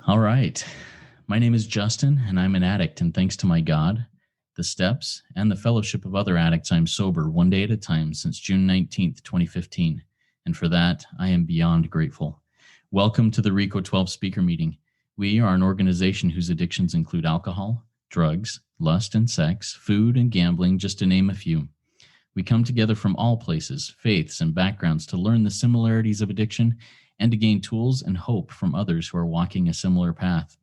All right. My name is Justin, and I'm an addict, and thanks to my God, the steps, and the fellowship of other addicts, I'm sober one day at a time since June 19th, 2015. And for that, I am beyond grateful. Welcome to the RECO12 speaker meeting. We are an organization whose addictions include alcohol, drugs, lust and sex, food and gambling, just to name a few. We come together from all places, faiths, and backgrounds to learn the similarities of addiction and to gain tools and hope from others who are walking a similar path.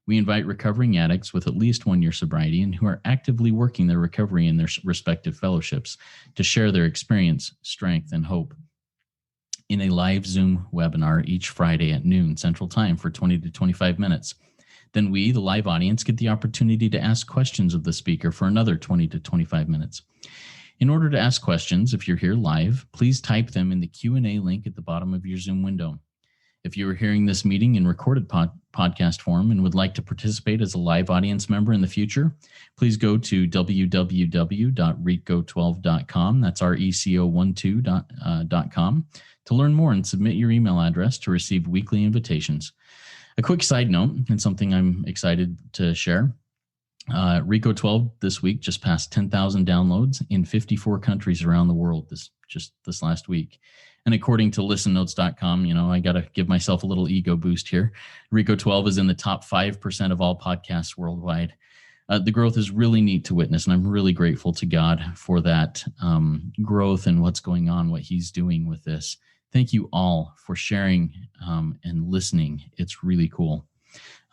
We invite recovering addicts with at least 1 year sobriety and who are actively working their recovery in their respective fellowships to share their experience, strength, and hope in a live Zoom webinar each Friday at noon Central Time for 20 to 25 minutes. Then we, the live audience, get the opportunity to ask questions of the speaker for another 20 to 25 minutes. In order to ask questions, if you're here live, please type them in the Q&A link at the bottom of your Zoom window. If you are hearing this meeting in recorded podcast form and would like to participate as a live audience member in the future, please go to www.reco12.com. That's RECO12.com to learn more and submit your email address to receive weekly invitations. A quick side note, and something I'm excited to share. RECO12 this week just passed 10,000 downloads in 54 countries around the world this last week. And according to listennotes.com, I got to give myself a little ego boost here. RECO12 is in the top 5% of all podcasts worldwide. The growth is really neat to witness, and I'm really grateful to God for that growth and what's going on, what he's doing with this. Thank you all for sharing and listening. It's really cool.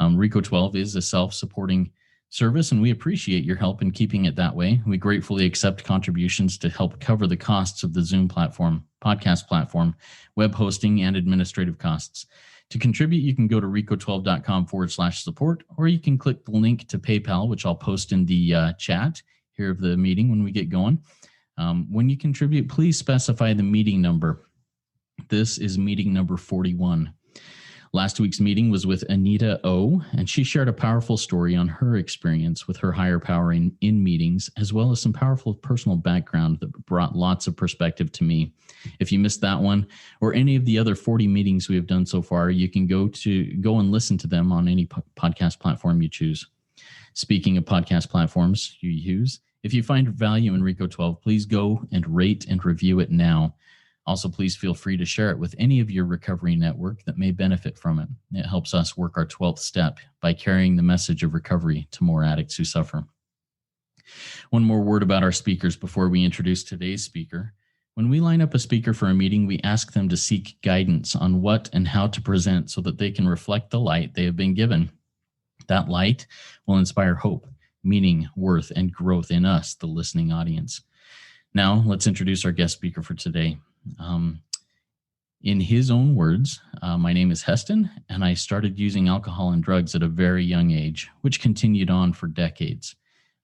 RECO12 is a self-supporting service, and we appreciate your help in keeping it that way. We gratefully accept contributions to help cover the costs of the Zoom platform, podcast platform, web hosting, and administrative costs. To contribute, you can go to reco12.com/support, or you can click the link to PayPal, which I'll post in the chat here of the meeting when we get going. When you contribute, please specify the meeting number. This is meeting number 41. Last week's meeting was with Anita O, and she shared a powerful story on her experience with her higher power in meetings, as well as some powerful personal background that brought lots of perspective to me. If you missed that one or any of the other 40 meetings we have done so far, you can go and listen to them on any podcast platform you choose. Speaking of podcast platforms you use, if you find value in RECO12, please go and rate and review it now. Also, please feel free to share it with any of your recovery network that may benefit from it. It helps us work our 12th step by carrying the message of recovery to more addicts who suffer. One more word about our speakers before we introduce today's speaker. When we line up a speaker for a meeting, we ask them to seek guidance on what and how to present so that they can reflect the light they have been given. That light will inspire hope, meaning, worth, and growth in us, the listening audience. Now, let's introduce our guest speaker for today. In his own words, my name is Heston, and I started using alcohol and drugs at a very young age, which continued on for decades.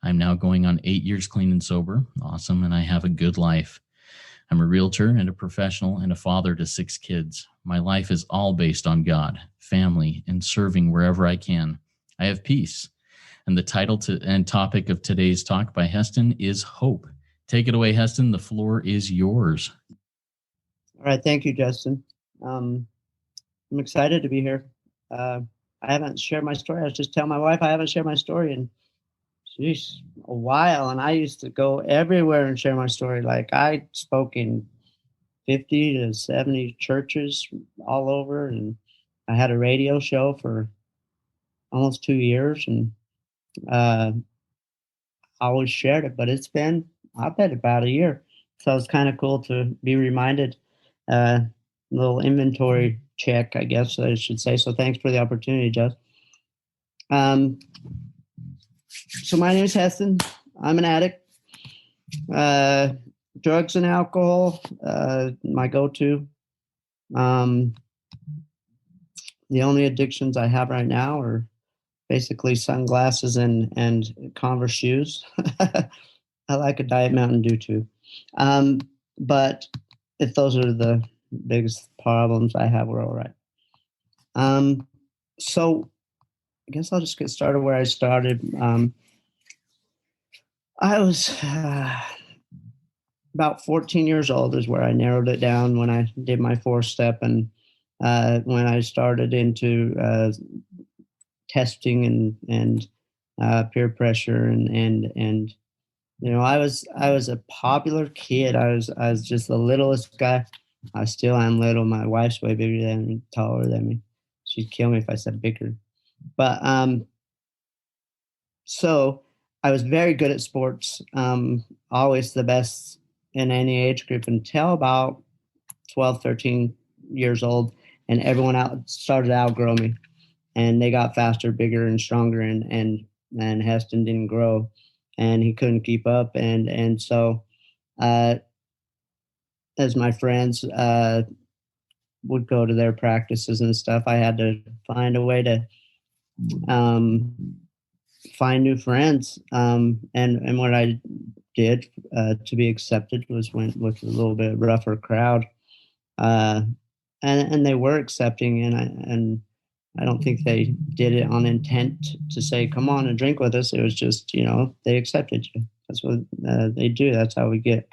I'm now going on 8 years clean and sober. Awesome, and I have a good life. I'm a realtor and a professional and a father to 6 kids. My life is all based on God, family, and serving wherever I can. I have peace. And the title and topic of today's talk by Heston is Hope. Take it away, Heston. The floor is yours. All right. Thank you, Justin. I'm excited to be here. I haven't shared my story. I was just telling my wife I haven't shared my story in a while. And I used to go everywhere and share my story. Like I spoke in 50 to 70 churches all over. And I had a radio show for almost 2 years. And I always shared it. But it's been, I bet, about a year. So it's kind of cool to be reminded. Little inventory check, I guess I should say. So thanks for the opportunity, Jess. So my name is Heston. I'm an addict. Drugs and alcohol, my go-to. The only addictions I have right now are basically sunglasses and Converse shoes. I like a Diet Mountain Dew too. But if those are the biggest problems I have, we're all right. So I guess I'll just get started where I started. I was about 14 years old is where I narrowed it down when I did my 4th step. And when I started into testing and peer pressure and I was a popular kid. I was just the littlest guy. I still am little. My wife's way bigger than me, taller than me. She'd kill me if I said bigger. But so I was very good at sports. Always the best in any age group until about 12, 13 years old, and everyone out started to outgrow me, and they got faster, bigger, and stronger, and Heston didn't grow, and he couldn't keep up, and so uh, as my friends would go to their practices and stuff, I had to find a way to um, find new friends, and what I did to be accepted was went with a little bit rougher crowd. Uh, and they were accepting, and I don't think they did it on intent to say, "Come on and drink with us." It was just, they accepted you. That's what they do. That's how we get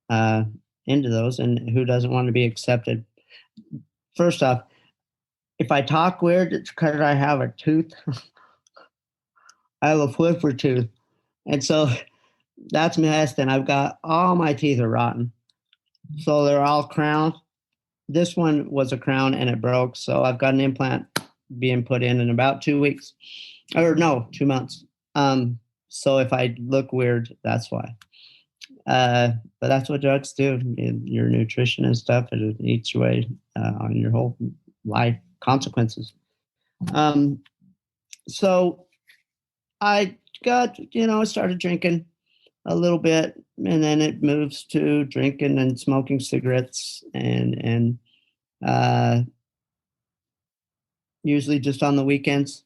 uh, into those. And who doesn't want to be accepted? First off, if I talk weird, it's because I have a tooth. I have a flipper tooth, and so that's me, Heston. I've got all my teeth are rotten, so they're all crowned. This one was a crown and it broke, so I've got an implant being put in about 2 weeks, or no, 2 months. So if I look weird, that's why. But that's what drugs do. Your nutrition and stuff, it eats away on your whole life consequences. So I got, I started drinking a little bit, and then it moves to drinking and smoking cigarettes, and uh, usually just on the weekends.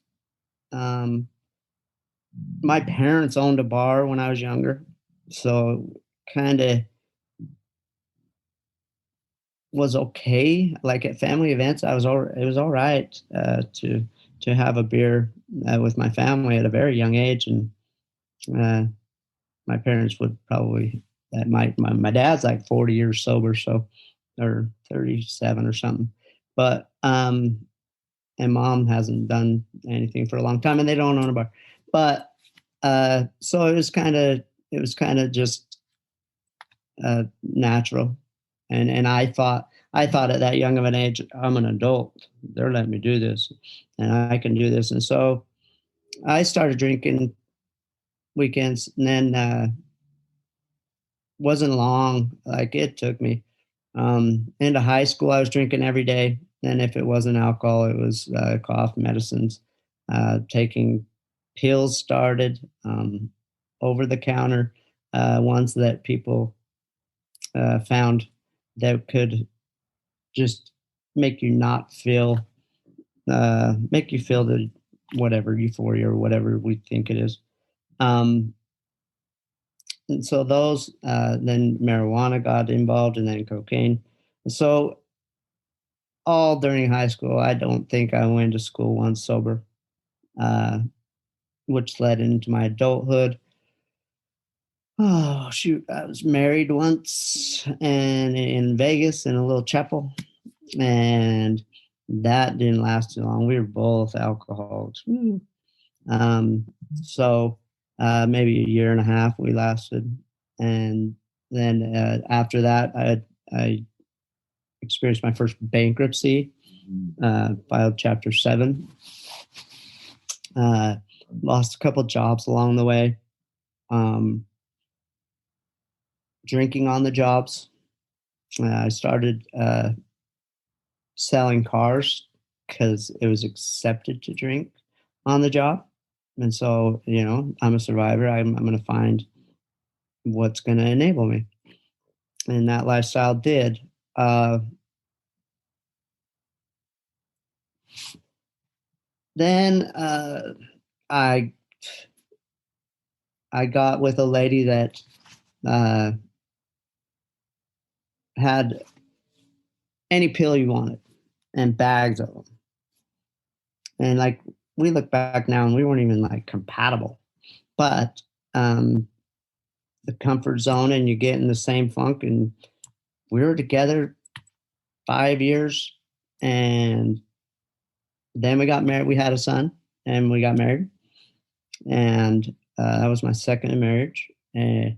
Um, my parents owned a bar when I was younger, so kind of was okay. Like at family events, it was all right to have a beer with my family at a very young age, and uh, my parents would probably that my dad's like 40 years sober, so or 37 or something, but and mom hasn't done anything for a long time, and they don't own a bar, but so it was kind of just natural, and I thought at that young of an age, I'm an adult, they're letting me do this, and I can do this, and so I started drinking weekends, and then wasn't long. Like it took me into high school. I was drinking every day, and if it wasn't alcohol, it was cough medicines. Taking pills started over the counter ones that people found that could just make you not feel make you feel the whatever euphoria or whatever we think it is. Um, and so those, then marijuana got involved, and then cocaine. So all during high school, I don't think I went to school once sober, uh, which led into my adulthood. Oh shoot! I was married once, and in Vegas in a little chapel, and that didn't last too long. We were both alcoholics. Woo. Um, so maybe a year and a half we lasted, and then after that, I experienced my first bankruptcy. Filed Chapter 7. Lost a couple jobs along the way. Drinking on the jobs. I started selling cars because it was accepted to drink on the job. And so, I'm a survivor. I'm going to find what's going to enable me. And that lifestyle did. Then I I got with a lady that uh, had any pill you wanted and bags of them. And like we look back now and we weren't even like compatible, but the comfort zone and you get in the same funk. And we were together 5 years, and then we got married. We had a son, and we got married. And that was my second marriage. And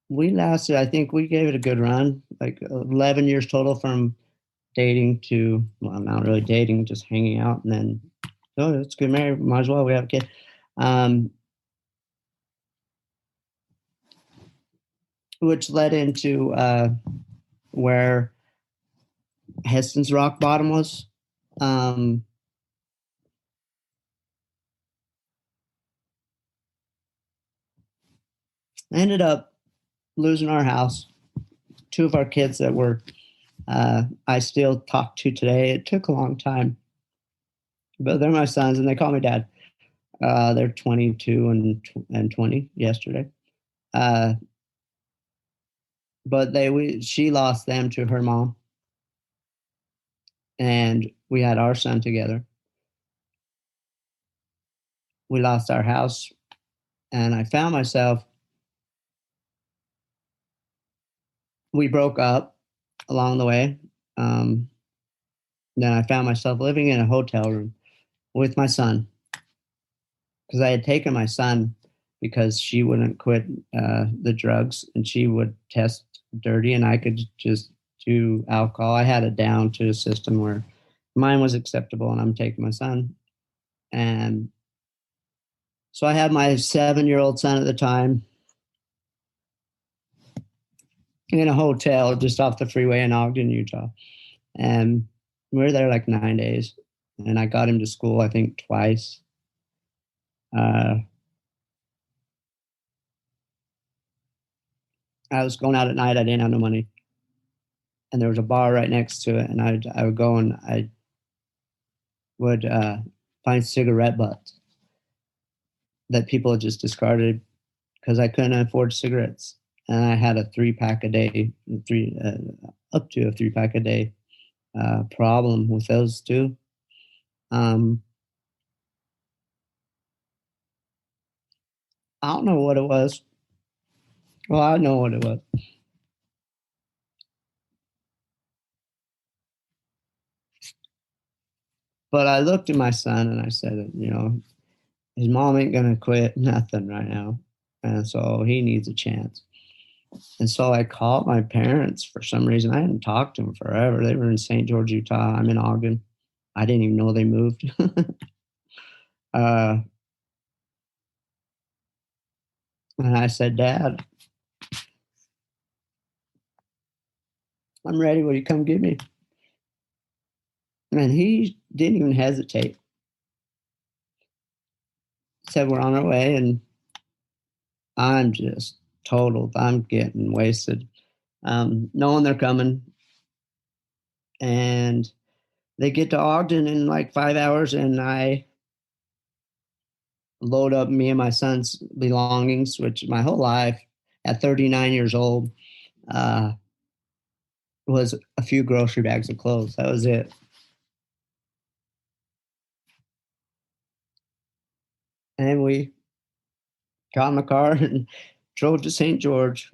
we lasted, I think we gave it a good run, like 11 years total from dating to, well, not really dating, just hanging out. And then, oh, let's get married. Might as well. We have a kid. Which led into where Heston's rock bottom was. I ended up losing our house. Two of our kids that were I still talk to today. It took a long time, but they're my sons, and they call me dad. They're 22 and 20 yesterday. But she lost them to her mom, and we had our son together. We lost our house, and I found myself. We broke up along the way. Then I found myself living in a hotel room with my son, because I had taken my son because she wouldn't quit the drugs, and she would test dirty, and I could just do alcohol. I had it down to a system where mine was acceptable, and I'm taking my son. And so I had my 7-year-old son at the time in a hotel just off the freeway in Ogden, Utah. And we were there like 9 days, and I got him to school, I think, twice. I was going out at night. I didn't have no money, and there was a bar right next to it. And I would go and I would find cigarette butts that people had just discarded because I couldn't afford cigarettes. And I had a 3-pack a day, up to a 3-pack a day problem with those two. I don't know what it was. Well, I know what it was. But I looked at my son and I said, his mom ain't going to quit nothing right now. And so he needs a chance. And so I called my parents for some reason. I hadn't talked to them forever. They were in St. George, Utah. I'm in Ogden. I didn't even know they moved. And I said, Dad, I'm ready. Will you come get me? And he didn't even hesitate. Said, we're on our way. And I'm just totaled. I'm getting wasted. Knowing they're coming. And they get to Ogden in like 5 hours, and I load up me and my son's belongings, which my whole life at 39 years old was a few grocery bags of clothes. That was it. And we got in the car and drove to St. George,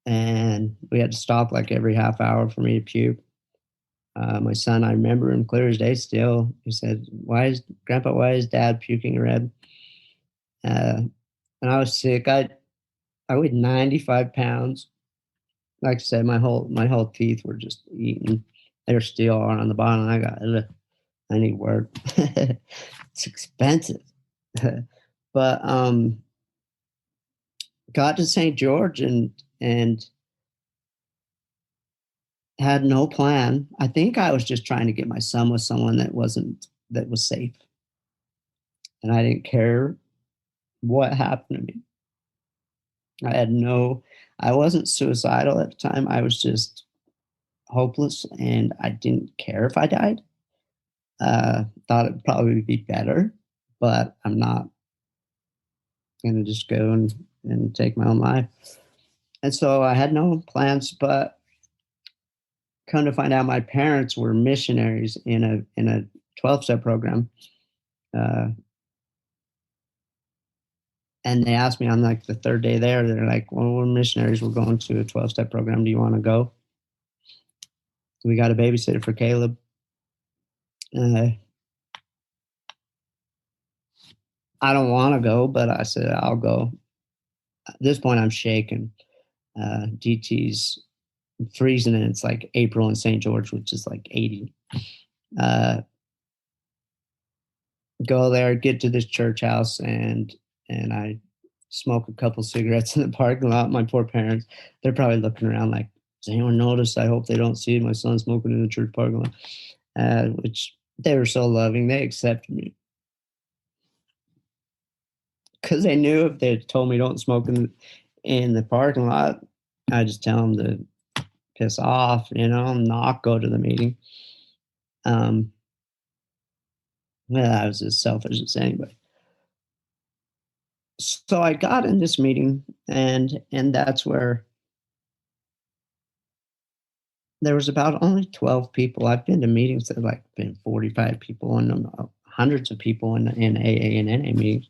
and we had to stop like every half hour for me to puke. My son, I remember him clear as day still. He said, why is Dad puking red? And I was sick. I weighed 95 pounds. Like I said, my whole teeth were just eaten. They're still on the bottom. I need work. It's expensive. But got to St. George and had no plan. I think I was just trying to get my son with someone that was safe. And I didn't care what happened to me. I wasn't suicidal at the time. I was just hopeless, and I didn't care if I died. Thought it'd probably be better, but I'm not going to just go and take my own life. And so I had no plans, but come to find out my parents were missionaries in a 12-step program. And they asked me on like the third day there, they're like, well, we're missionaries. We're going to a 12-step program. Do you want to go? So we got a babysitter for Caleb. I don't want to go, but I said, I'll go. At this point, I'm shaking. DT's freezing, and it's like April in St. George, which is like 80. Go there, get to this church house, and I smoke a couple cigarettes in the parking lot. My poor parents, they're probably looking around like, does anyone notice? I hope they don't see my son smoking in the church parking lot. Which they were so loving. They accepted me because they knew if they had told me don't smoke in the parking lot, I just tell them to piss off, not go to the meeting. Well, I was as selfish as anybody. So I got in this meeting, and that's where there was about only 12 people. I've been to meetings that like been 45 people and hundreds of people in AA and NA meetings.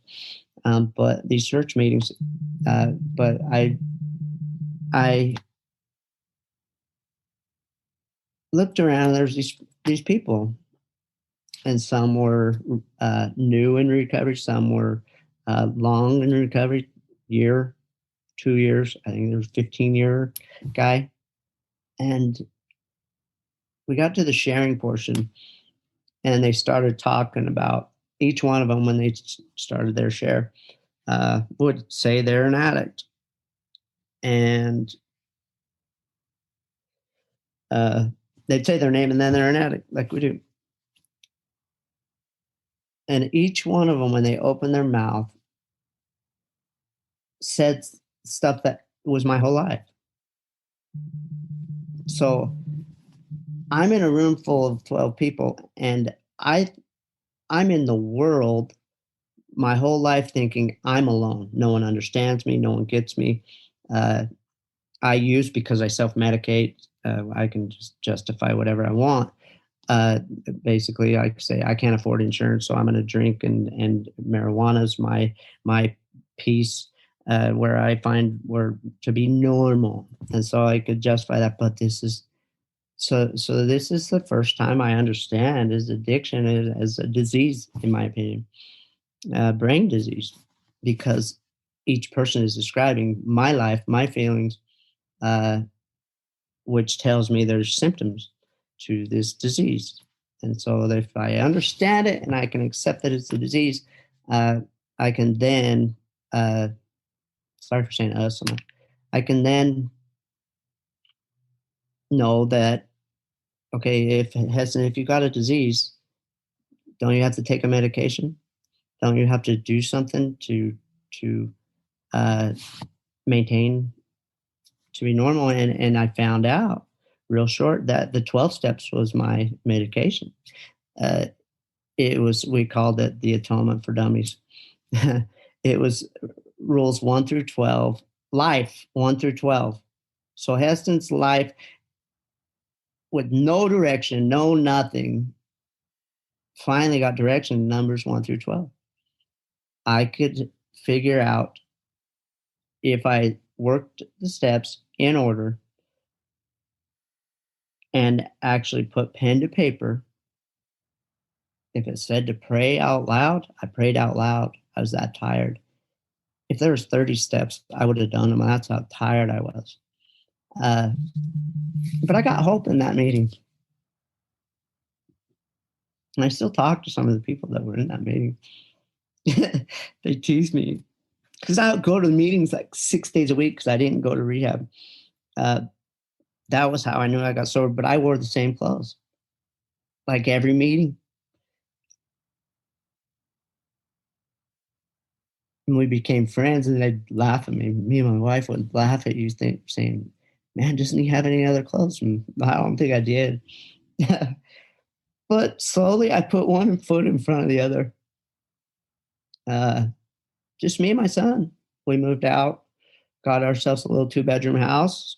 But these church meetings, but I looked around. There's these people, and some were new in recovery, some were long in recovery, year, 2 years. I think there was a 15-year guy, and we got to the sharing portion, and they started talking about each one of them when they started their share would say they're an addict, and they'd say their name and then they're an addict, like we do. And each one of them, when they opened their mouth, said stuff that was my whole life. So I'm in a room full of 12 people, and I'm in the world my whole life thinking I'm alone. No one understands me. No one gets me. I use because I self-medicate. I can just justify whatever I want. Basically, I say I can't afford insurance, so I'm going to drink, and marijuana is my piece where I find where to be normal, and so I could justify that. But this is so this is the first time I understand is addiction as a disease, in my opinion, brain disease, because each person is describing my life, my feelings, which tells me there's symptoms to this disease. And so if I understand it and I can accept that it's a disease, I can then, sorry for saying us, I can then know that, okay, Heston, if you got a disease, don't you have to take a medication? Don't you have to do something to maintain, to be normal? And I found out real short that the 12 steps was my medication. It was, we called it the atonement for dummies. It was rules 1 through 12, life 1 through 12. So Heston's life, with no direction, no nothing, finally got direction in numbers 1 through 12. I could figure out, if I worked the steps in order and actually put pen to paper. If it said to pray out loud, I prayed out loud. I was that tired. If there was 30 steps, I would have done them. That's how tired I was. But I got hope in that meeting. And I still talk to some of the people that were in that meeting. They tease me because I would go to the meetings like 6 days a week because I didn't go to rehab. That was how I knew I got sober, but I wore the same clothes like every meeting. And we became friends, and they'd laugh at me. Me and my wife would laugh at you, saying, man, doesn't he have any other clothes? And I don't think I did. But slowly I put one foot in front of the other. Just me and my son. We moved out, got ourselves a little 2-bedroom house,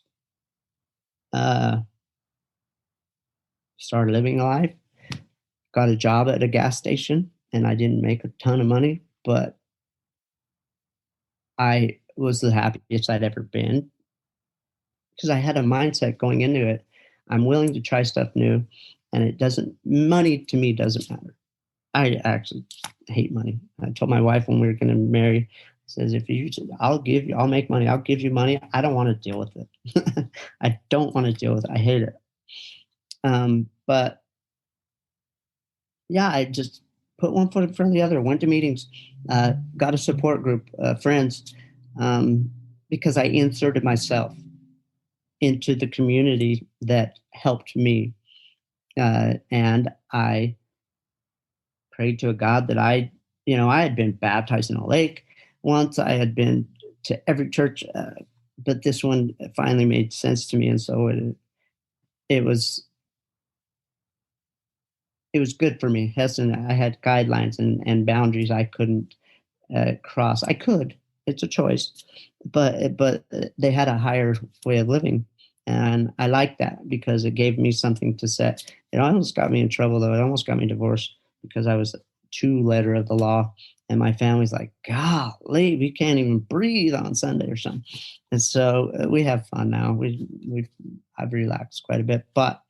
started living life, got a job at a gas station, and I didn't make a ton of money, but I was the happiest I'd ever been because I had a mindset going into it. I'm willing to try stuff new, and money to me doesn't matter. I actually hate money. I told my wife when we were going to marry, says, I'll make money. I'll give you money. I don't want to deal with it. I don't want to deal with it. I hate it. But yeah, I just put one foot in front of the other, went to meetings, got a support group, friends, because I inserted myself into the community that helped me. And I prayed to a God that I had been baptized in a lake once. I had been to every church, but this one finally made sense to me. And so it was good for me. Heston, I had guidelines and boundaries I couldn't cross. I could. It's a choice, but they had a higher way of living, and I liked that because it gave me something to set. It almost got me in trouble though. It almost got me divorced because I was too letter of the law, and my family's like, "Golly, we can't even breathe on Sunday or something." And so we have fun now. I've relaxed quite a bit, but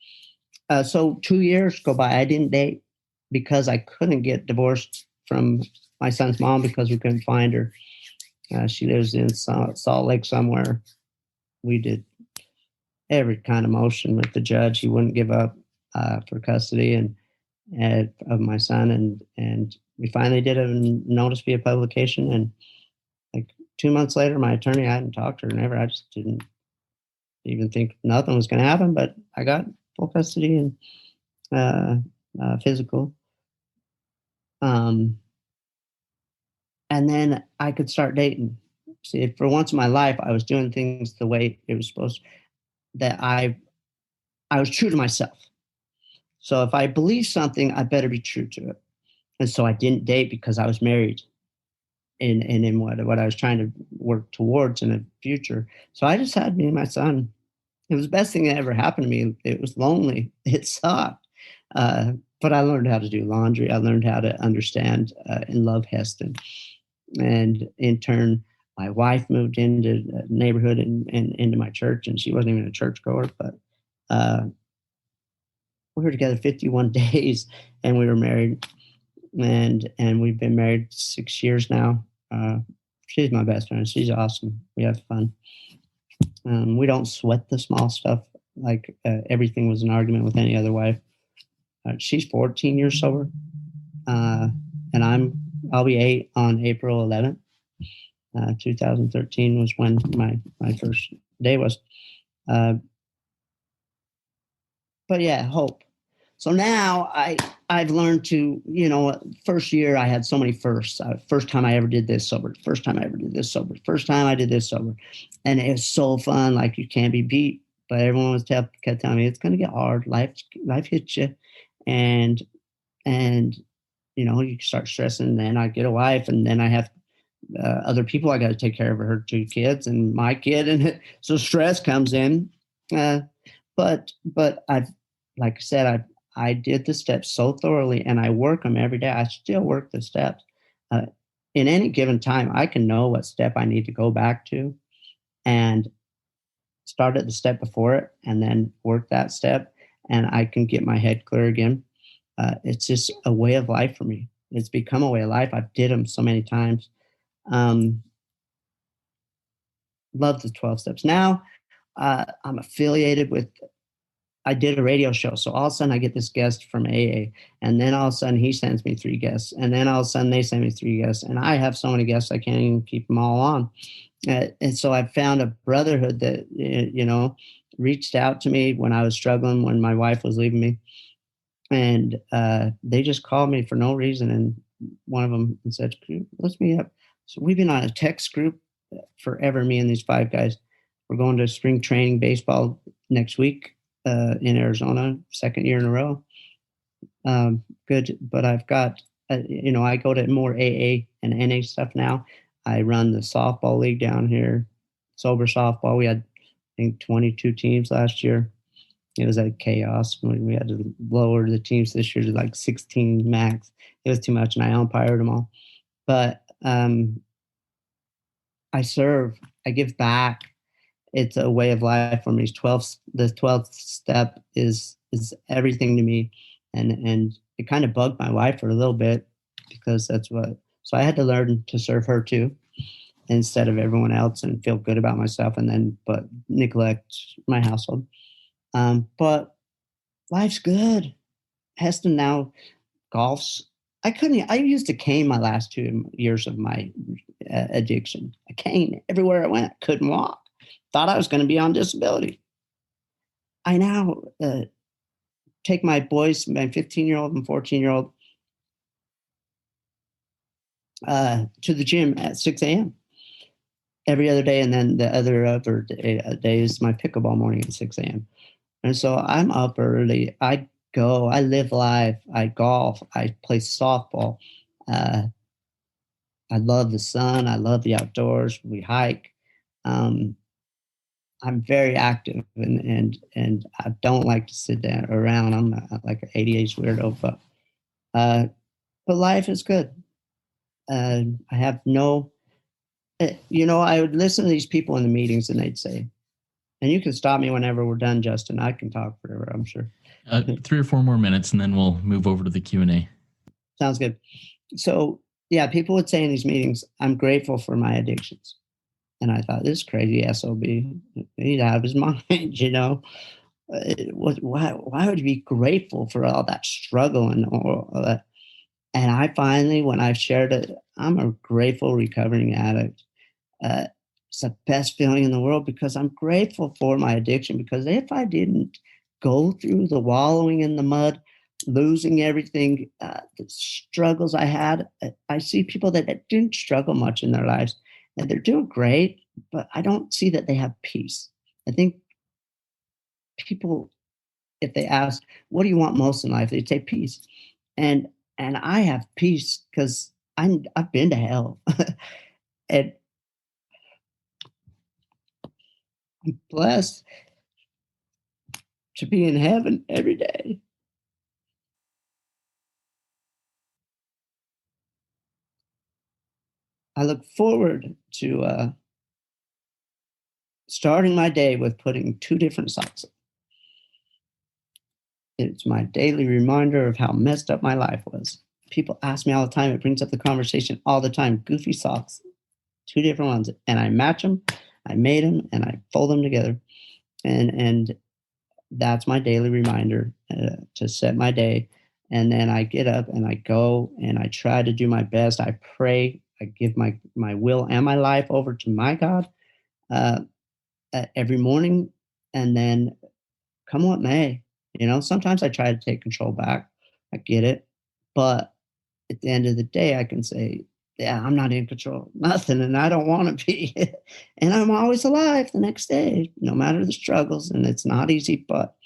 so 2 years go by. I didn't date because I couldn't get divorced from my son's mom because we couldn't find her. She lives in Salt Lake somewhere. We did every kind of motion with the judge. He wouldn't give up for custody and of my son, and we finally did a notice via publication. And like 2 months later, my attorney, I hadn't talked to her never. I just didn't even think nothing was going to happen. But I got full custody and physical. And then I could start dating. See, for once in my life, I was doing things the way it was supposed to, that I was true to myself. So if I believe something, I better be true to it. And so I didn't date because I was married in what I was trying to work towards in the future. So I just had me and my son. It was the best thing that ever happened to me. It was lonely. It sucked. But I learned how to do laundry. I learned how to understand and love Heston. And in turn, my wife moved into the neighborhood and into my church, and she wasn't even a churchgoer, but we were together 51 days and we were married, and we've been married 6 years now. She's my best friend. She's awesome. We have fun. We don't sweat the small stuff like everything was an argument with any other wife. She's 14 years sober, and I'll be 8 on April 11th. 2013 was when my first day was. But yeah, hope. So now I've learned to, first year I had so many firsts. First time I ever did this sober. First time I ever did this sober. First time I did this sober. And it was so fun. Like, you can't be beat. But everyone kept telling me it's going to get hard. Life hits you. And you start stressing. And then I get a wife, and then I have other people. I got to take care of her 2 kids and my kid. And so stress comes in. But I've, like I said, I did the steps so thoroughly, and I work them every day. I still work the steps. In any given time, I can know what step I need to go back to and start at the step before it and then work that step, and I can get my head clear again. It's just a way of life for me. It's become a way of life. I've did them so many times. Love the 12 steps. Now I'm affiliated with, I did a radio show. So all of a sudden I get this guest from AA, and then all of a sudden he sends me 3 guests, and then all of a sudden they send me 3 guests, and I have so many guests I can't even keep them all on. And so I found a brotherhood that, reached out to me when I was struggling, when my wife was leaving me. And they just called me for no reason. And one of them said, let's meet up. So we've been on a text group forever, me and these 5 guys. We're going to spring training baseball next week in Arizona, 2nd year in a row. Good. But I've got, I go to more AA and NA stuff now. I run the softball league down here, sober softball. We had, I think, 22 teams last year. It was like chaos. We had to lower the teams this year to like 16 max. It was too much, and I umpired them all. But I serve. I give back. It's a way of life for me. The 12th step is everything to me, and it kind of bugged my wife for a little bit because so I had to learn to serve her too instead of everyone else and feel good about myself but neglect my household. But life's good. Heston now golfs. I used a cane my last 2 years of my addiction. A cane everywhere I went. Couldn't walk. Thought I was going to be on disability. I now take my boys, my 15-year-old and 14-year-old, to the gym at 6 a.m. every other day. And then the other day is my pickleball morning at 6 a.m. And so I'm up early. I live life. I golf. I play softball. I love the sun. I love the outdoors. We hike. I'm very active and I don't like to sit down around. I'm like an ADHD weirdo, but life is good. I have no, I would listen to these people in the meetings and they'd say, and you can stop me whenever we're done, Justin. I can talk forever, I'm sure. 3 or 4 more minutes and then we'll move over to the Q&A. Sounds good. So yeah, people would say in these meetings, I'm grateful for my addictions. And I thought, this crazy SOB, he's out of his mind, why would he be grateful for all that struggle and all that? And I finally, when I've shared it, I'm a grateful recovering addict. It's the best feeling in the world because I'm grateful for my addiction, because if I didn't go through the wallowing in the mud, losing everything, the struggles I had, I see people that didn't struggle much in their lives and they're doing great, but I don't see that they have peace. I think people, if they ask, what do you want most in life? They say peace. And I have peace because I've been to hell. And I'm blessed to be in heaven every day. I look forward to starting my day with putting 2 different socks on. It's my daily reminder of how messed up my life was. People ask me all the time. It brings up the conversation all the time. Goofy socks, 2 different ones. And I match them. I made them and I fold them together. And that's my daily reminder to set my day. And then I get up and I go and I try to do my best. I pray. I give my will and my life over to my God every morning. And then come what may, sometimes I try to take control back. I get it. But at the end of the day, I can say, yeah, I'm not in control of nothing and I don't want to be. And I'm always alive the next day, no matter the struggles. And it's not easy, but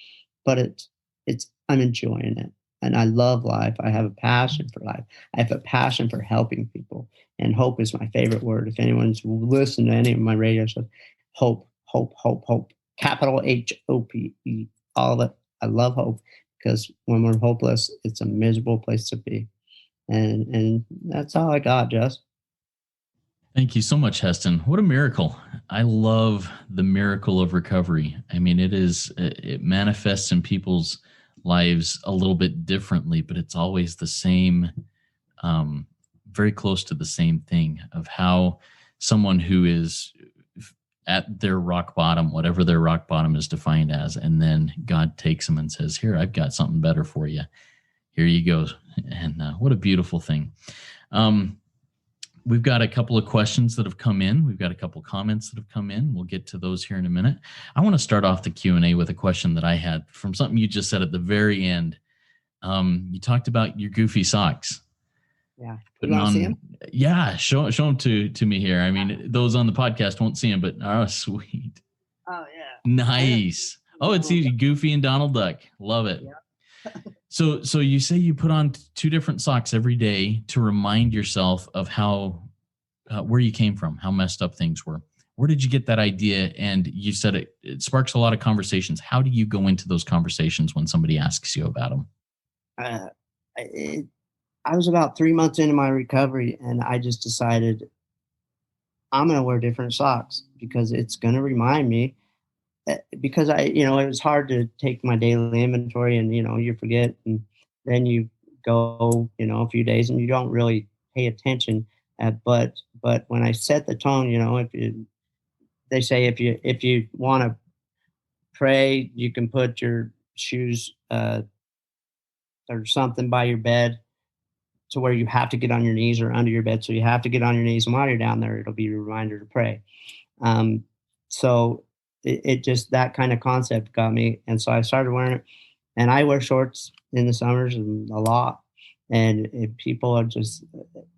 I'm enjoying it. And I love life. I have a passion for life. I have a passion for helping people. And hope is my favorite word. If anyone's listened to any of my radio shows, hope, hope, hope, hope. Capital HOPE. All of it. I love hope because when we're hopeless, it's a miserable place to be. And that's all I got, Jess. Thank you so much, Heston. What a miracle. I love the miracle of recovery. I mean, it manifests in people's lives a little bit differently, but it's always the same, very close to the same thing of how someone who is at their rock bottom, whatever their rock bottom is defined as, and then God takes them and says, here, I've got something better for you. Here you go. And what a beautiful thing. We've got a couple of questions that have come in. We've got a couple of comments that have come in. We'll get to those here in a minute. I want to start off the Q&A with a question that I had from something you just said at the very end. You talked about your goofy socks. Yeah. You want to see them? Yeah, show them to me here. I mean, those on the podcast won't see them, but oh, sweet. Oh, yeah. Nice. Oh, it's easy. Goofy and Donald Duck. Love it. Yeah. So you say you put on 2 different socks every day to remind yourself of how where you came from, how messed up things were. Where did you get that idea? And you said it sparks a lot of conversations. How do you go into those conversations when somebody asks you about them? I was about 3 months into my recovery, and I just decided I'm going to wear different socks because it's going to remind me. Because it was hard to take my daily inventory, and you forget, and then you go, a few days and you don't really pay attention. But when I set the tone, they say if you want to pray, you can put your shoes or something by your bed to where you have to get on your knees or under your bed. So you have to get on your knees, and while you're down there, it'll be a reminder to pray. Um, so it just that kind of concept got me, and so I started wearing it. And I wear shorts in the summers and a lot. And if people are just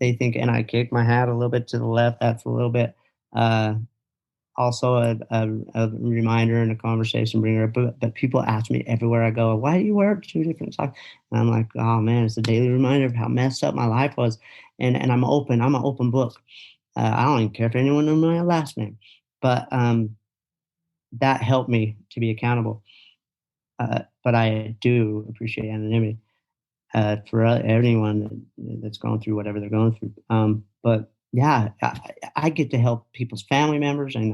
they think, and I kick my hat a little bit to the left. That's a little bit. Also a reminder and a conversation bringer. But people ask me everywhere I go, why do you wear two different socks? And I'm like, oh man, it's a daily reminder of how messed up my life was. And I'm open. I'm an open book. I don't even care if anyone knows my last name. But that helped me to be accountable. But I do appreciate anonymity for anyone that's going through whatever they're going through. But yeah, I get to help people's family members, and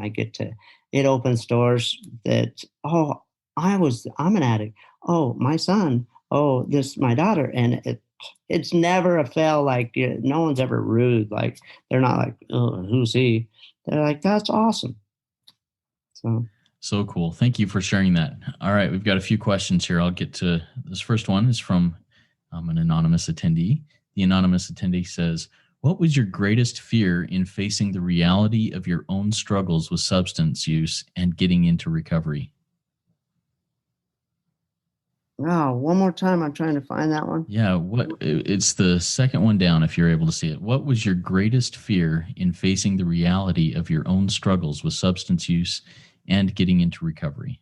it opens doors that, oh, I'm an addict. Oh, my son. Oh, this my daughter, and it's never a fail. Like no one's ever rude. Like they're not like, oh, who's he? They're like, that's awesome. So cool. Thank you for sharing that. All right, we've got a few questions here. I'll get to this first one is from an anonymous attendee. The anonymous attendee says, what was your greatest fear in facing the reality of your own struggles with substance use and getting into recovery? Oh, one more time. I'm trying to find that one. Yeah, it's the second one down if you're able to see it. What was your greatest fear in facing the reality of your own struggles with substance use and getting into recovery?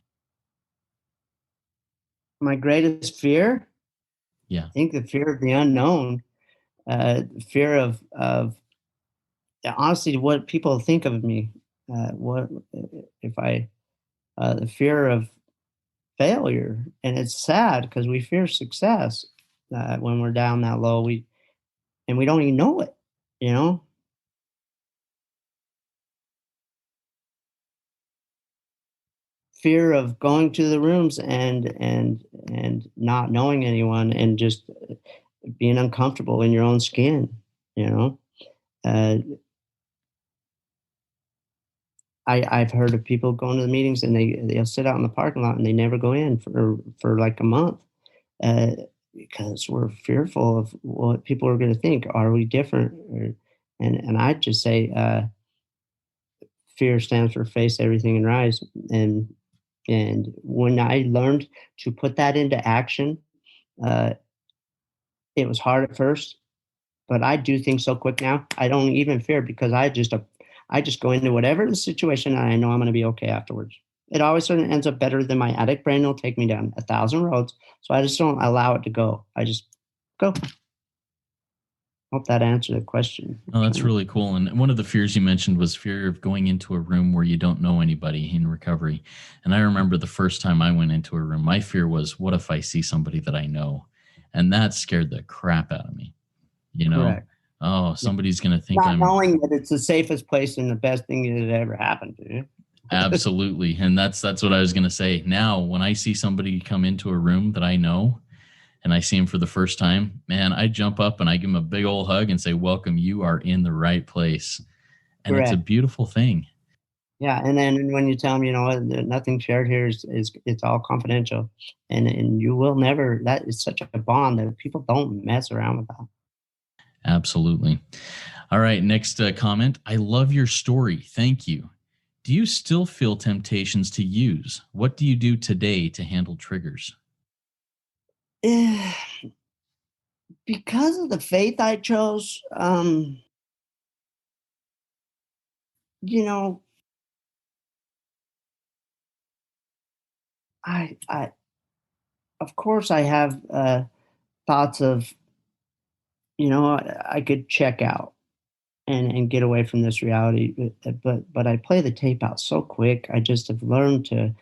My greatest fear? Yeah. I think the fear of the unknown, fear of honestly what people think of me. What if I the fear of failure, and it's sad because we fear success when we're down that low. We don't even know it, you know. Fear of going to the rooms and not knowing anyone and just being uncomfortable in your own skin, you know. Uh, I've heard of people going to the meetings and they'll sit out in the parking lot and they never go in for like a month because we're fearful of what people are going to think. Are we different? And I'd just say fear stands for face everything and rise. And when I learned to put that into action, uh, it was hard at first, but I do things so quick now. I don't even fear because I just go into whatever the situation and I know I'm going to be okay afterwards. It always sort of ends up better than my addict brain will take me down 1,000 roads. So I just don't allow it to go. I just go. Hope that answered the question. Oh, that's really cool. And one of the fears you mentioned was fear of going into a room where you don't know anybody in recovery. And I remember the first time I went into a room, my fear was, what if I see somebody that I know? And that scared the crap out of me. You know, Correct. oh, somebody's going to think Not I'm knowing that it's the safest place and the best thing that ever happened to you. absolutely. And that's what I was going to say. Now, when I see somebody come into a room that I know and I see him for the first time, man, I jump up and I give him a big old hug and say, welcome, you are in the right place. And Correct. it's a beautiful thing. Yeah, and then when you tell them, nothing shared here is it's all confidential, and you will never. That is such a bond that people don't mess around with that. Absolutely. All right, next comment. I love your story. Thank you. Do you still feel temptations to use? What do you do today to handle triggers? Because of the faith I chose, you know, I of course I have thoughts of, I could check out and get away from this reality, but I play the tape out so quick. I just have learned to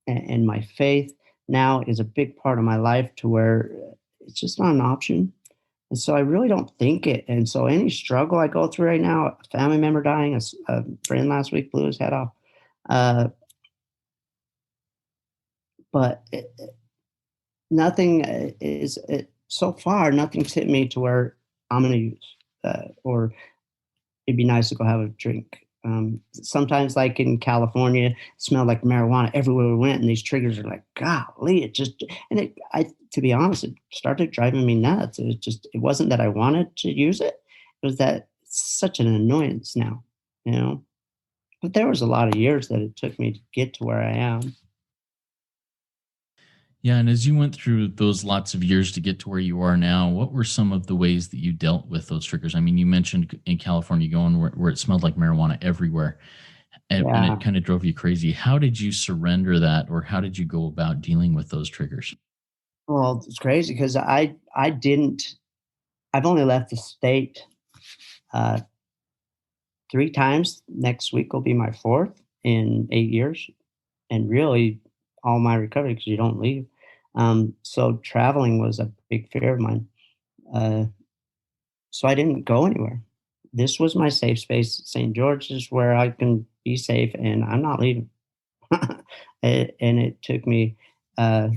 and my faith now is a big part of my life to where it's just not an option. And so I really don't think it. And so any struggle I go through right now, a family member dying, a friend last week blew his head off. Uh, but nothing is so far, nothing's hit me to where I'm going to use, or it'd be nice to go have a drink. Sometimes, like in California, it smelled like marijuana everywhere we went, and these triggers are like, golly, it just, and to be honest, it started driving me nuts. It wasn't that I wanted to use it; it was that it's such an annoyance now, you know. But there was a lot of years that it took me to get to where I am. Yeah, and as you went through those lots of years to get to where you are now, what were some of the ways that you dealt with those triggers? I mean, you mentioned in California going where it smelled like marijuana everywhere, and Yeah. it kind of drove you crazy. How did you surrender that, or how did you go about dealing with those triggers? Well, it's crazy because I didn't. I've only left the state uh, 3 times. Next week will be my fourth in 8 years, and really all my recovery because you don't leave. So traveling was a big fear of mine. Uh, so I didn't go anywhere. This was my safe space. St. George is where I can be safe, and I'm not leaving. And it took me uh,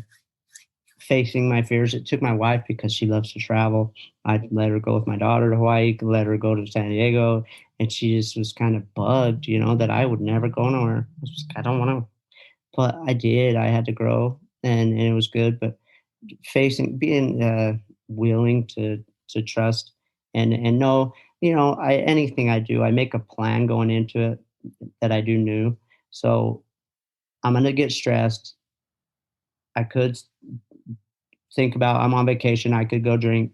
facing my fears. It took my wife because she loves to travel. I let her go with my daughter to Hawaii, let her go to San Diego, and she just was kind of bugged, that I would never go nowhere. I don't want to, but I did. I had to grow, and it was good. But being willing to trust and know, I anything I do, I make a plan going into it that I do new. So I'm gonna get stressed. I could think about I'm on vacation. I could go drink.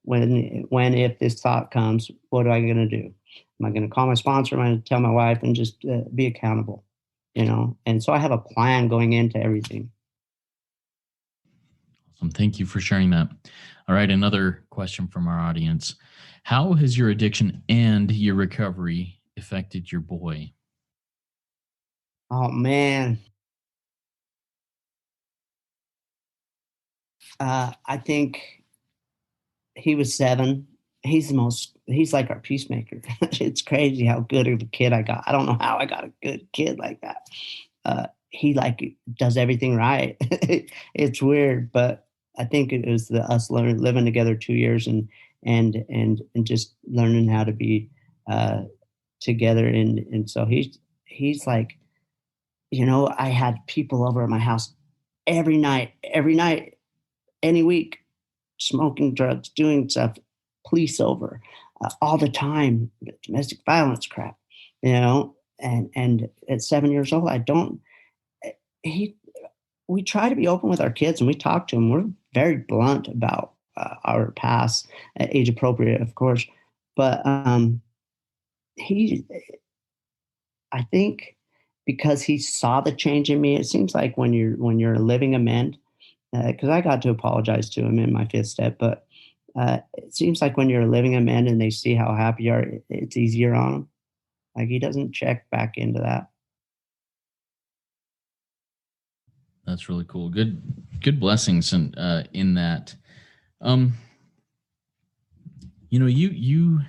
When if this thought comes, what am I going to do? Am I going to call my sponsor? Am I going to tell my wife and just be accountable? And so I have a plan going into everything. Awesome. Thank you for sharing that. All right, another question from our audience. How has your addiction and your recovery affected your boy? Oh man, I think he was 7. He's like our peacemaker. It's crazy how good of a kid I got. I don't know how I got a good kid like that. He like does everything right. It's weird, but I think it was us living together 2 years and just learning how to be uh, together. And so he's like, I had people over at my house every night, any week, smoking drugs, doing stuff, police over all the time, domestic violence crap, and at 7 years old, I don't. He we try to be open with our kids and we talk to them. We're very blunt about our past, age appropriate, of course, but he, I think, because he saw the change in me. It seems like when you're a living amend, because I got to apologize to him in my fifth step, but it seems like when you're a living amend and they see how happy you are, it's easier on him. Like he doesn't check back into that. That's really cool. Good blessings and in that. Um, you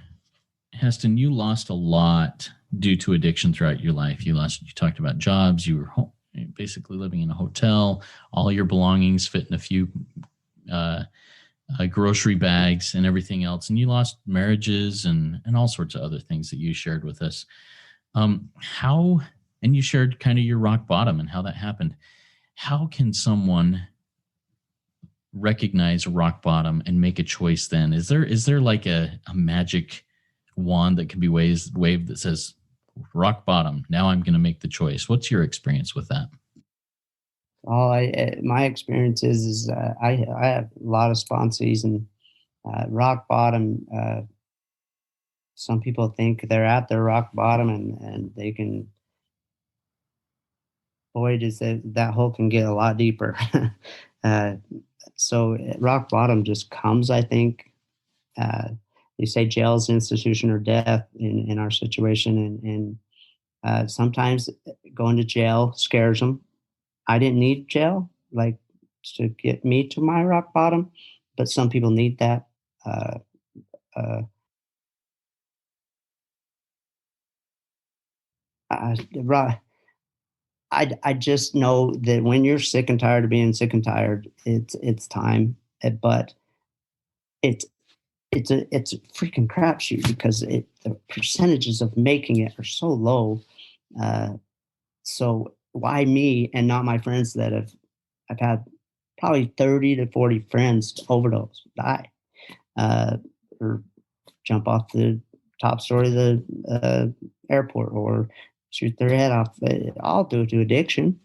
Heston, you lost a lot due to addiction throughout your life. You talked about jobs. You were basically living in a hotel. All your belongings fit in a few uh, grocery bags and everything else. And you lost marriages and all sorts of other things that you shared with us. How, and you shared kind of your rock bottom and how that happened. How can someone recognize rock bottom and make a choice then? Is there like a magic wand that can be waved that says rock bottom, now I'm going to make the choice? What's your experience with that? My experience is I have a lot of sponsees and rock bottom. Some people think they're at their rock bottom and they can. Boy, does that hole can get a lot deeper. uh, so rock bottom just comes, I think. Uh, they say jail is institution or death in our situation, and sometimes going to jail scares them. I didn't need jail, like to get me to my rock bottom, but some people need that. Uh, uh, ro- I just know that when you're sick and tired of being sick and tired, it's time. but it's it's a freaking crapshoot because the percentages of making it are so low. Uh, so why me and not my friends that I've had probably 30 to 40 friends overdose, die, uh, or jump off the top story of the airport or shoot their head off, all due to addiction.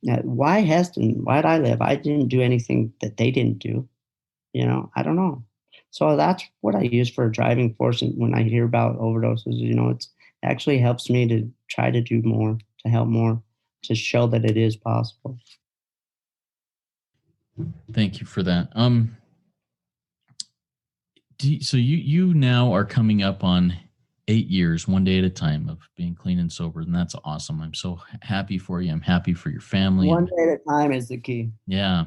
Why Heston? Why'd I live? I didn't do anything that they didn't do. I don't know. So that's what I use for a driving force. And when I hear about overdoses, it actually helps me to try to do more, to help more, to show that it is possible. Thank you for that. So you now are coming up on 8 years, one day at a time, of being clean and sober, and that's awesome. I'm so happy for you. I'm happy for your family. One day at a time is the key. Yeah.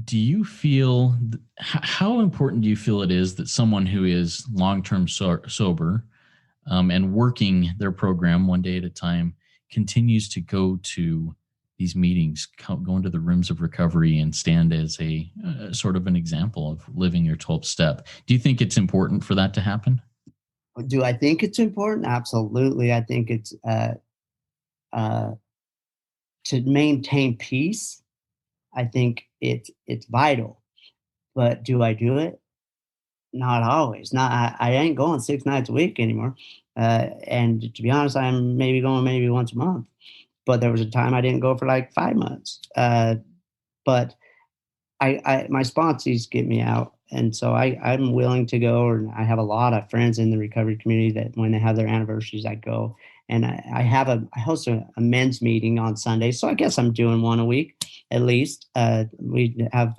Do you feel how important do you feel it is that someone who is long-term sober and working their program one day at a time continues to go to these meetings, go into the rooms of recovery and stand as a sort of an example of living your 12th step? Do you think it's important for that to happen? Do I think it's important? Absolutely. I think it's uh, to maintain peace. I think it's vital. But do I do it? Not always. Not I ain't going 6 nights a week anymore. And to be honest, I'm maybe going maybe once a month. But there was a time I didn't go for like 5 months. But my sponsees get me out, and so I'm willing to go. And I have a lot of friends in the recovery community that when they have their anniversaries, I go. And I host a men's meeting on Sunday, so I guess I'm doing one a week at least. We have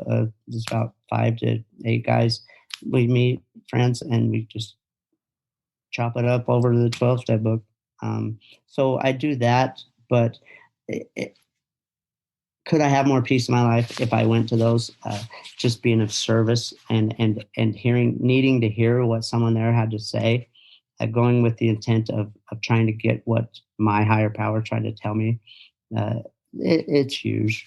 just about 5 to 8 guys. We meet friends and we just chop it up over the 12-step book. So I do that, but could I have more peace in my life if I went to those? Just being of service and needing to hear what someone there had to say, going with the intent of trying to get what my higher power tried to tell me. It's huge.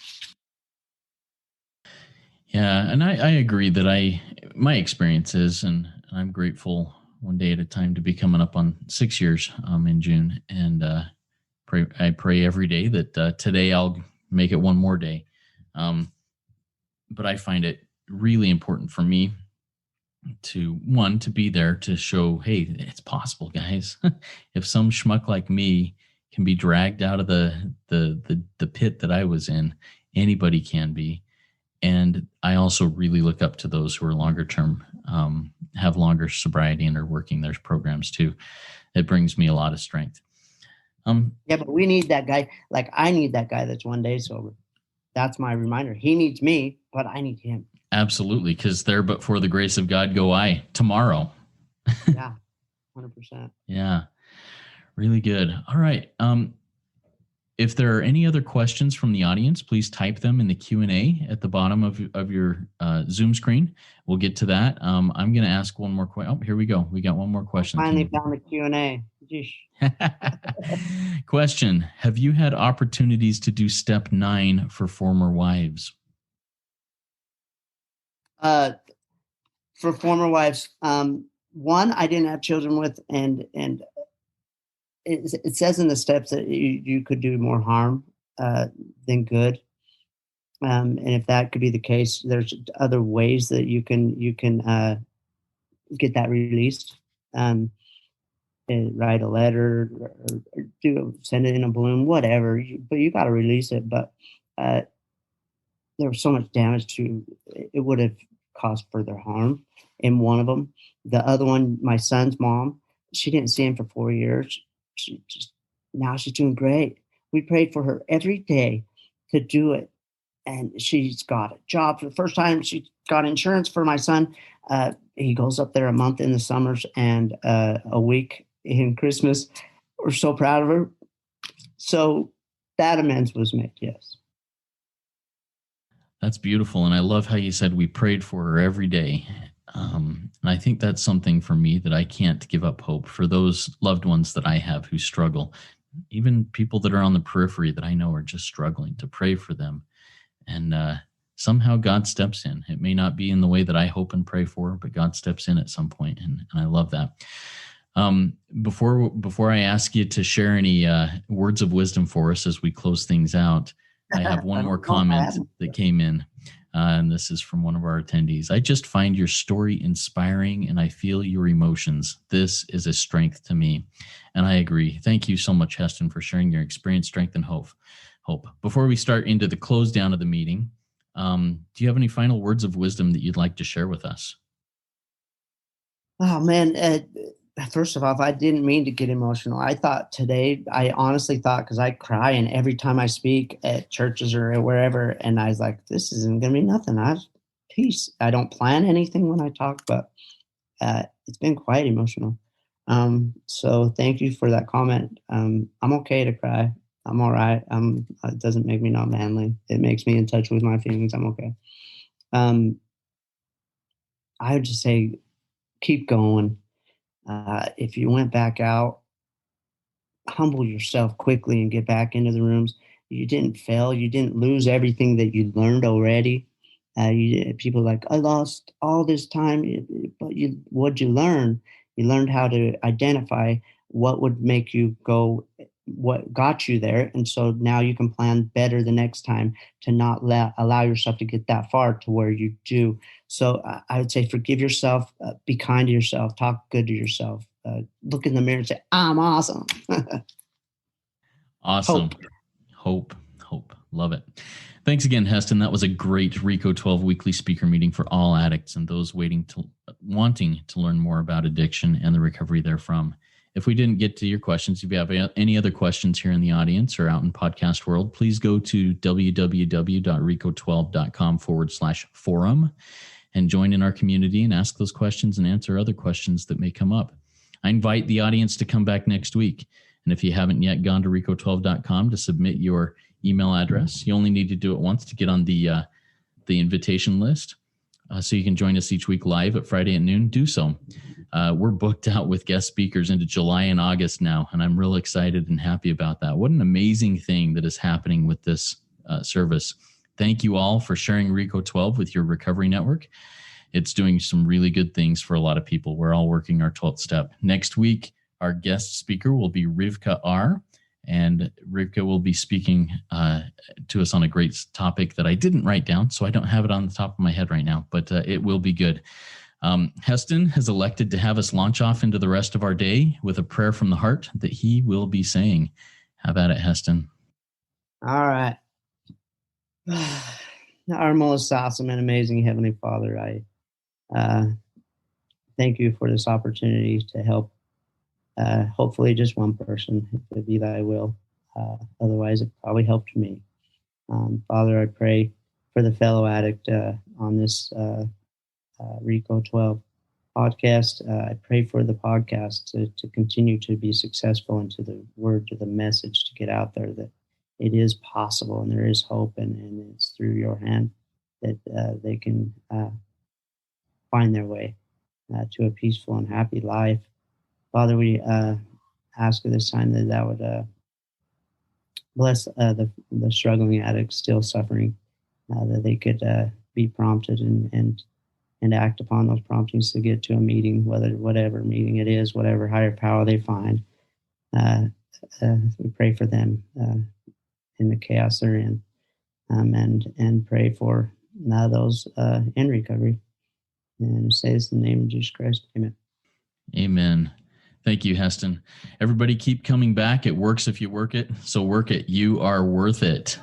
Yeah, and I agree that my experiences, and I'm grateful one day at a time to be coming up on 6 years in June, and I pray every day that today I'll make it one more day. But I find it really important for me to be there to show, hey, it's possible, guys. If some schmuck like me can be dragged out of the pit that I was in, anybody can be. And I also really look up to those who are longer term, have longer sobriety and are working their programs too. It brings me a lot of strength. Yeah, but we need that guy. Like I need that guy that's one day sober. That's my reminder. He needs me, but I need him. Absolutely, because there, but for the grace of God, go I tomorrow. Yeah, 100%. Yeah, really good. All right. If there are any other questions from the audience, please type them in the Q&A at the bottom of your Zoom screen. We'll get to that. I'm going to ask one more question. Oh, here we go. We got one more question. Finally found the Q&A. Question: have you had opportunities to do step 9 for former wives? For former wives, one I didn't have children with, and it says in the steps that you could do more harm than good. And if that could be the case, there's other ways that you can get that released. Write a letter or send it in a balloon, whatever. But you got to release it. But there was so much damage to it would have caused further harm in one of them. The other one, my son's mom, she didn't see him for 4 years. Now she's doing great. We prayed for her every day to do it. And she's got a job for the first time. She got insurance for my son. He goes up there a month in the summers and a week in Christmas. We're so proud of her. So that amends was made, yes. That's beautiful. And I love how you said we prayed for her every day. And I think that's something for me that I can't give up hope for those loved ones that I have who struggle, even people that are on the periphery that I know are just struggling, to pray for them and somehow God steps in. It may not be in the way that I hope and pray for, but God steps in at some point, and I love that. Before I ask you to share any words of wisdom for us as we close things out, I have one more comment that came in, and this is from one of our attendees. I just find your story inspiring, and I feel your emotions. This is a strength to me, and I agree. Thank you so much, Heston, for sharing your experience, strength, and hope. Before we start into the close down of the meeting, do you have any final words of wisdom that you'd like to share with us? Oh, man. First of all, I didn't mean to get emotional. I honestly thought, because I cry and every time I speak at churches or wherever, and I was like, this isn't going to be nothing. Peace. I don't plan anything when I talk, but it's been quite emotional. So thank you for that comment. I'm okay to cry. I'm all right. It doesn't make me not manly. It makes me in touch with my feelings. I'm okay. I would just say, keep going. If you went back out, humble yourself quickly and get back into the rooms. You didn't fail. You didn't lose everything that you learned already. People are like, I lost all this time, but what'd you learn? You learned how to identify what would make you go, what got you there. And so now you can plan better the next time to not allow yourself to get that far to where you do. So I would say forgive yourself, be kind to yourself, talk good to yourself, look in the mirror and say, I'm awesome. Awesome. Hope. Love it. Thanks again, Heston. That was a great RECO12 weekly speaker meeting for all addicts and those wanting to learn more about addiction and the recovery therefrom. If we didn't get to your questions, if you have any other questions here in the audience or out in podcast world, please go to www.RECO12.com/forum and join in our community and ask those questions and answer other questions that may come up. I invite the audience to come back next week. And if you haven't yet gone to RECO12.com to submit your email address, you only need to do it once to get on the invitation list. So you can join us each week live at Friday at noon. Do so. We're booked out with guest speakers into July and August now, and I'm real excited and happy about that. What an amazing thing that is happening with this service. Thank you all for sharing RECO12 with your recovery network. It's doing some really good things for a lot of people. We're all working our 12th step. Next week, our guest speaker will be Rivka R., and Rivka will be speaking to us on a great topic that I didn't write down, so I don't have it on the top of my head right now, but it will be good. Heston has elected to have us launch off into the rest of our day with a prayer from the heart that he will be saying. How about it, Heston? All right. Our most awesome and amazing Heavenly Father, I thank you for this opportunity to help hopefully just one person, if it be thy will. Otherwise, it probably helped me. Father, I pray for the fellow addict on this RECO12 podcast. I pray for the podcast to continue to be successful and to the word, to the message to get out there that it is possible and there is hope, and it's through your hand that they can find their way to a peaceful and happy life. Father, we ask at this time that that would bless the struggling addicts still suffering, that they could be prompted and act upon those promptings to get to a meeting, whatever meeting it is, whatever higher power they find. We pray for them in the chaos they're in, and pray for those in recovery. And say this in the name of Jesus Christ. Amen. Amen. Thank you, Heston. Everybody keep coming back. It works if you work it. So work it. You are worth it.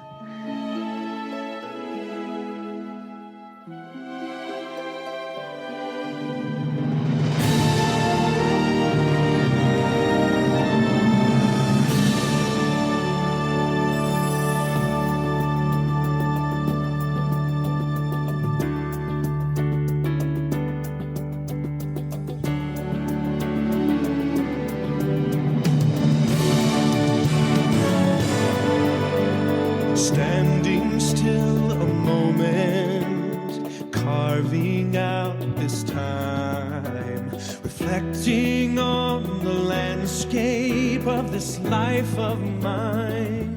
Standing still a moment, carving out this time, reflecting on the landscape of this life of mine.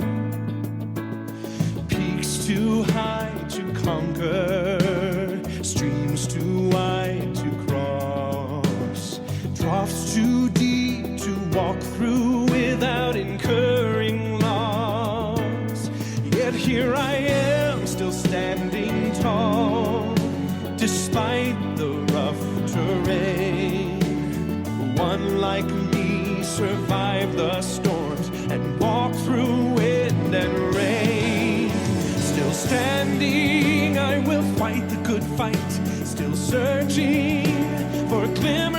Peaks too high to conquer, streams too wide to cross, troughs too deep to walk through without incurring loss. Yet here I am, still standing tall, despite the rough terrain. One like me survived the storms and walked through wind and rain. Still standing, I will fight the good fight, still searching for a glimmer